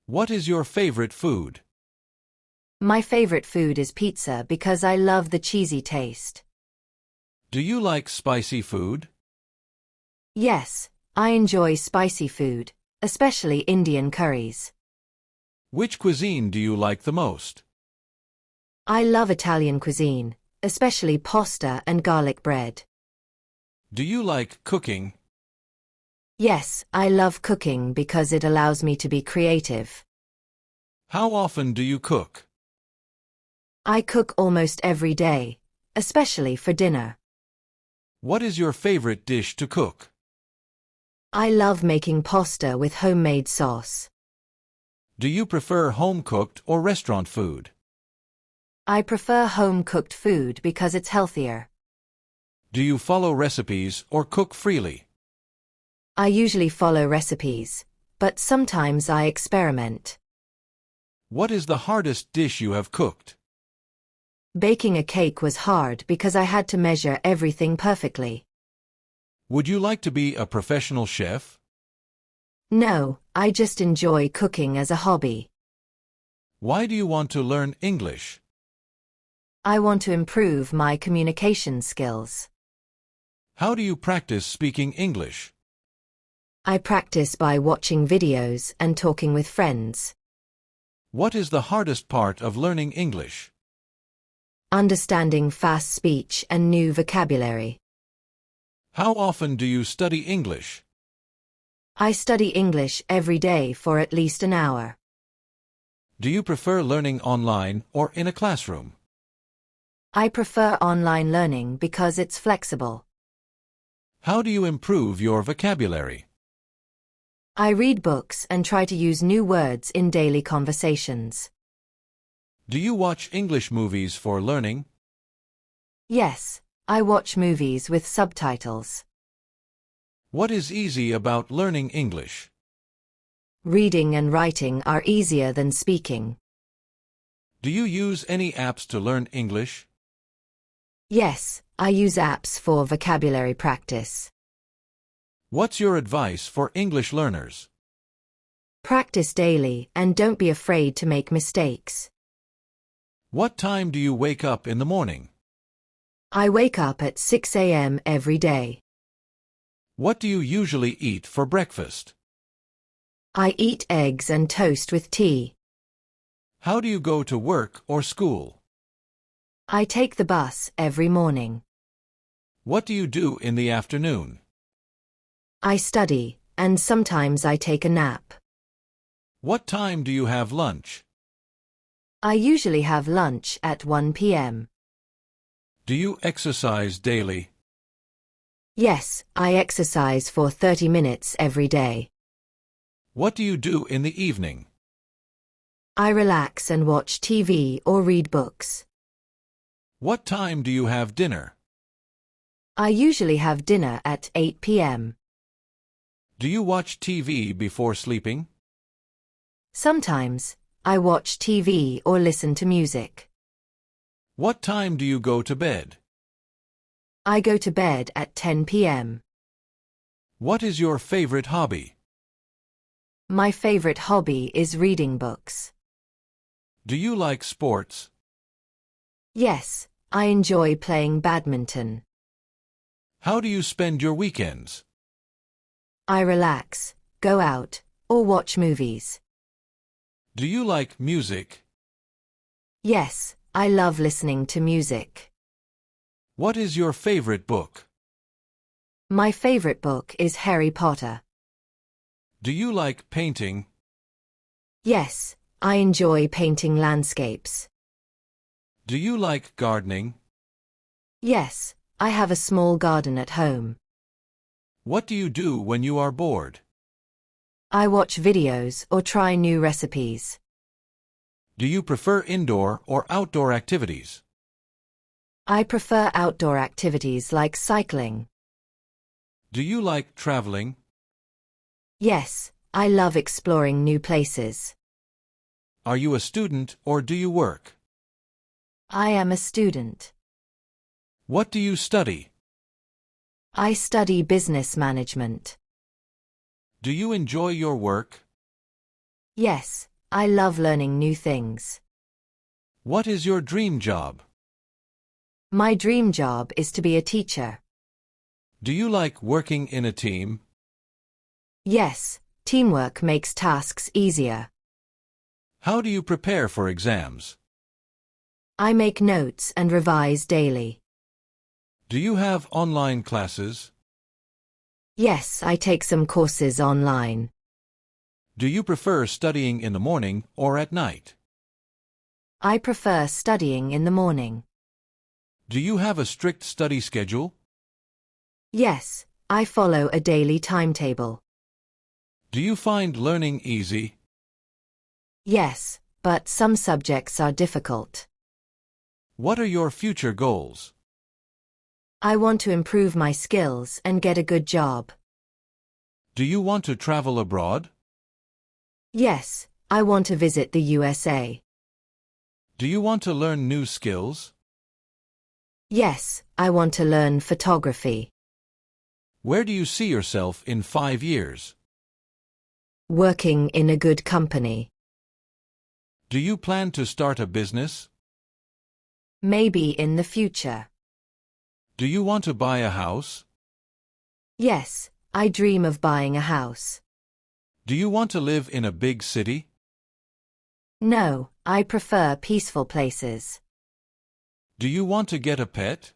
What is your favorite food? My favorite food is pizza because I love the cheesy taste. Do you like spicy food? Yes, I enjoy spicy food, especially Indian curries. Which cuisine do you like the most? I love Italian cuisine, especially pasta and garlic bread. Do you like cooking? Yes, I love cooking because it allows me to be creative. How often do you cook? I cook almost every day, especially for dinner. What is your favorite dish to cook? I love making pasta with homemade sauce. Do you prefer home-cooked or restaurant food? I prefer home-cooked food because it's healthier. Do you follow recipes or cook freely? I usually follow recipes, but sometimes I experiment. What is the hardest dish you have cooked? Baking a cake was hard because I had to measure everything perfectly. Would you like to be a professional chef? No, I just enjoy cooking as a hobby. Why do you want to learn English? I want to improve my communication skills. How do you practice speaking English? I practice by watching videos and talking with friends. What is the hardest part of learning English? Understanding fast speech and new vocabulary. How often do you study English? I study English every day for at least an hour. Do you prefer learning online or in a classroom? I prefer online learning because it's flexible. How do you improve your vocabulary? I read books and try to use new words in daily conversations. Do you watch English movies for learning? Yes, I watch movies with subtitles. What is easy about learning English? Reading and writing are easier than speaking. Do you use any apps to learn English? Yes, I use apps for vocabulary practice. What's your advice for English learners? Practice daily and don't be afraid to make mistakes. What time do you wake up in the morning? I wake up at 6 a.m. every day. What do you usually eat for breakfast? I eat eggs and toast with tea. How do you go to work or school? I take the bus every morning. What do you do in the afternoon? I study, and sometimes I take a nap. What time do you have lunch? I usually have lunch at 1 p.m. Do you exercise daily? Yes, I exercise for 30 minutes every day. What do you do in the evening? I relax and watch TV or read books. What time do you have dinner? I usually have dinner at 8 p.m. Do you watch TV before sleeping? Sometimes, I watch TV or listen to music. What time do you go to bed? I go to bed at 10 p.m. What is your favorite hobby? My favorite hobby is reading books. Do you like sports? Yes, I enjoy playing badminton. How do you spend your weekends? I relax, go out, or watch movies. Do you like music? Yes, I love listening to music. What is your favorite book? My favorite book is Harry Potter. Do you like painting? Yes, I enjoy painting landscapes. Do you like gardening? Yes, I have a small garden at home. What do you do when you are bored? I watch videos or try new recipes. Do you prefer indoor or outdoor activities? I prefer outdoor activities like cycling. Do you like traveling? Yes, I love exploring new places. Are you a student or do you work? I am a student. What do you study? I study business management. Do you enjoy your work? Yes, I love learning new things. What is your dream job? My dream job is to be a teacher. Do you like working in a team? Yes, teamwork makes tasks easier. How do you prepare for exams? I make notes and revise daily. Do you have online classes? Yes, I take some courses online. Do you prefer studying in the morning or at night? I prefer studying in the morning. Do you have a strict study schedule? Yes, I follow a daily timetable. Do you find learning easy? Yes, but some subjects are difficult. What are your future goals? I want to improve my skills and get a good job. Do you want to travel abroad? Yes, I want to visit the USA. Do you want to learn new skills? Yes, I want to learn photography. Where do you see yourself in 5 years? Working in a good company. Do you plan to start a business? Maybe in the future. Do you want to buy a house? Yes, I dream of buying a house. Do you want to live in a big city? No, I prefer peaceful places. Do you want to get a pet?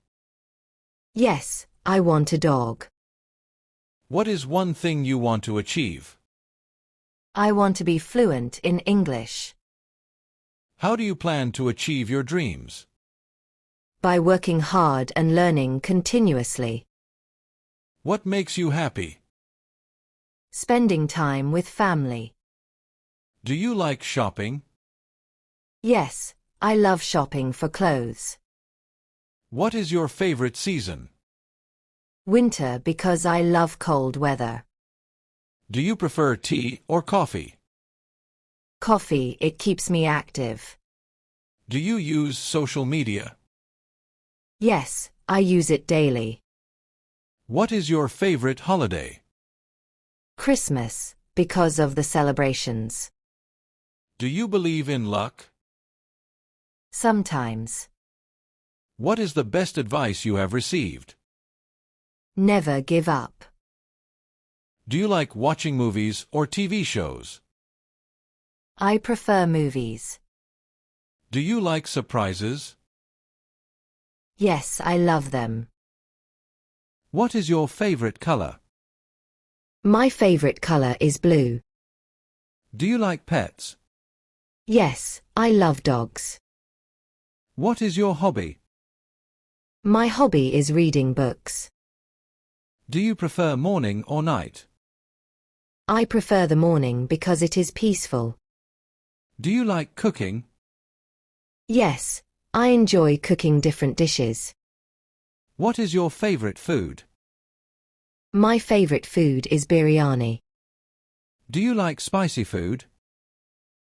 Yes, I want a dog. What is one thing you want to achieve? I want to be fluent in English. How do you plan to achieve your dreams? By working hard and learning continuously. What makes you happy? Spending time with family. Do you like shopping? Yes, I love shopping for clothes. What is your favorite season? Winter because I love cold weather. Do you prefer tea or coffee? Coffee, it keeps me active. Do you use social media? Yes, I use it daily. What is your favorite holiday? Christmas, because of the celebrations. Do you believe in luck? Sometimes. What is the best advice you have received? Never give up. Do you like watching movies or TV shows? I prefer movies. Do you like surprises? Yes, I love them. What is your favorite color? My favorite color is blue. Do you like pets? Yes, I love dogs. What is your hobby? My hobby is reading books. Do you prefer morning or night? I prefer the morning because it is peaceful. Do you like cooking? Yes, I enjoy cooking different dishes. What is your favorite food? My favorite food is biryani. Do you like spicy food?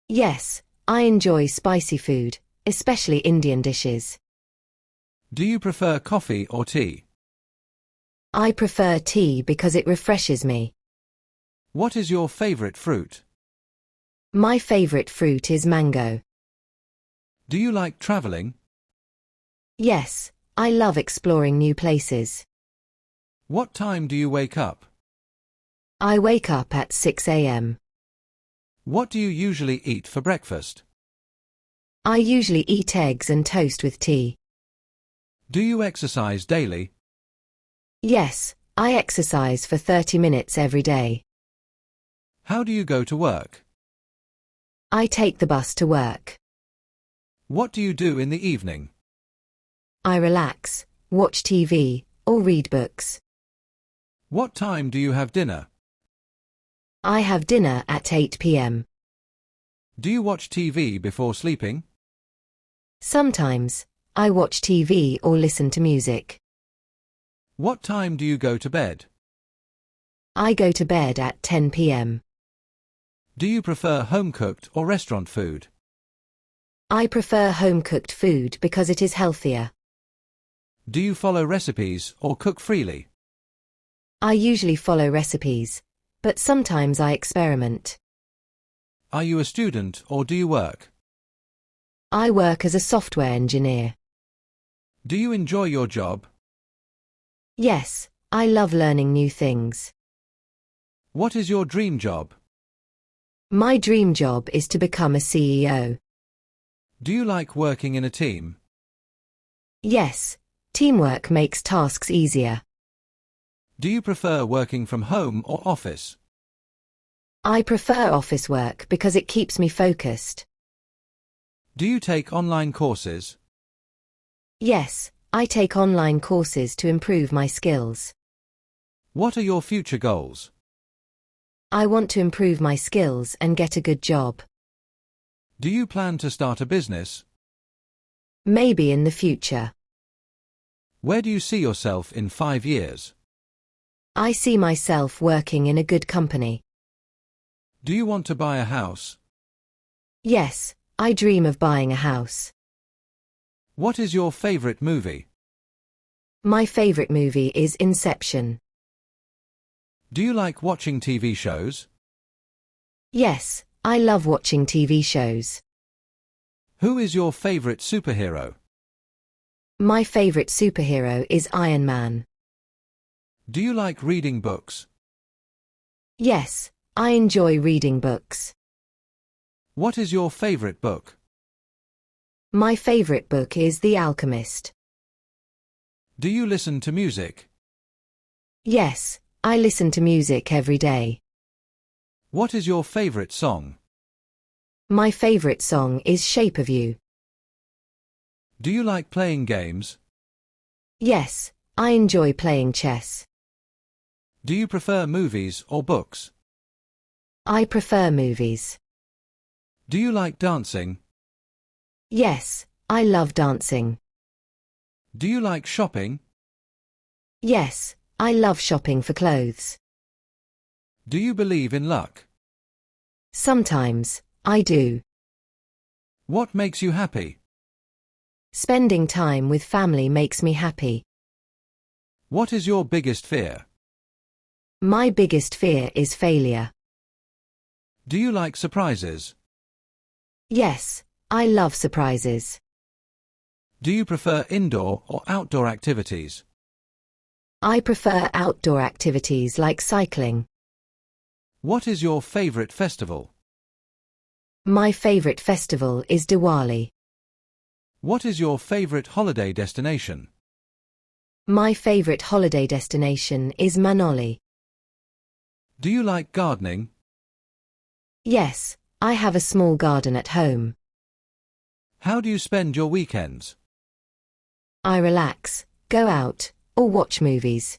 Yes, I enjoy spicy food, especially Indian dishes. Do you prefer coffee or tea? I prefer tea because it refreshes me. What is your favorite fruit? My favorite fruit is mango. Do you like traveling? Yes, I love exploring new places. What time do you wake up? I wake up at 6 a.m. What do you usually eat for breakfast? I usually eat eggs and toast with tea. Do you exercise daily? Yes, I exercise for 30 minutes every day. How do you go to work? I take the bus to work. What do you do in the evening? I relax, watch TV, or read books. What time do you have dinner? I have dinner at 8 p.m. Do you watch TV before sleeping? Sometimes, I watch TV or listen to music. What time do you go to bed? I go to bed at 10 p.m. Do you prefer home-cooked or restaurant food? I prefer home-cooked food because it is healthier. Do you follow recipes or cook freely? I usually follow recipes, but sometimes I experiment. Are you a student or do you work? I work as a software engineer. Do you enjoy your job? Yes, I love learning new things. What is your dream job? My dream job is to become a CEO. Do you like working in a team? Yes, teamwork makes tasks easier. Do you prefer working from home or office? I prefer office work because it keeps me focused. Do you take online courses? Yes, I take online courses to improve my skills. What are your future goals? I want to improve my skills and get a good job. Do you plan to start a business? Maybe in the future. Where do you see yourself in 5 years? I see myself working in a good company. Do you want to buy a house? Yes, I dream of buying a house. What is your favorite movie? My favorite movie is Inception. Do you like watching TV shows? Yes, I love watching TV shows. Who is your favorite superhero? My favorite superhero is Iron Man. Do you like reading books? Yes, I enjoy reading books. What is your favorite book? My favorite book is The Alchemist. Do you listen to music? Yes, I listen to music every day. What is your favorite song? My favorite song is Shape of You. Do you like playing games? Yes, I enjoy playing chess. Do you prefer movies or books? I prefer movies. Do you like dancing? Yes, I love dancing. Do you like shopping? Yes, I love shopping for clothes. Do you believe in luck? Sometimes, I do. What makes you happy? Spending time with family makes me happy. What is your biggest fear? My biggest fear is failure. Do you like surprises? Yes, I love surprises. Do you prefer indoor or outdoor activities? I prefer outdoor activities like cycling. What is your favorite festival? My favorite festival is Diwali. What is your favorite holiday destination? My favorite holiday destination is Manali. Do you like gardening? Yes, I have a small garden at home. How do you spend your weekends? I relax, go out, or watch movies.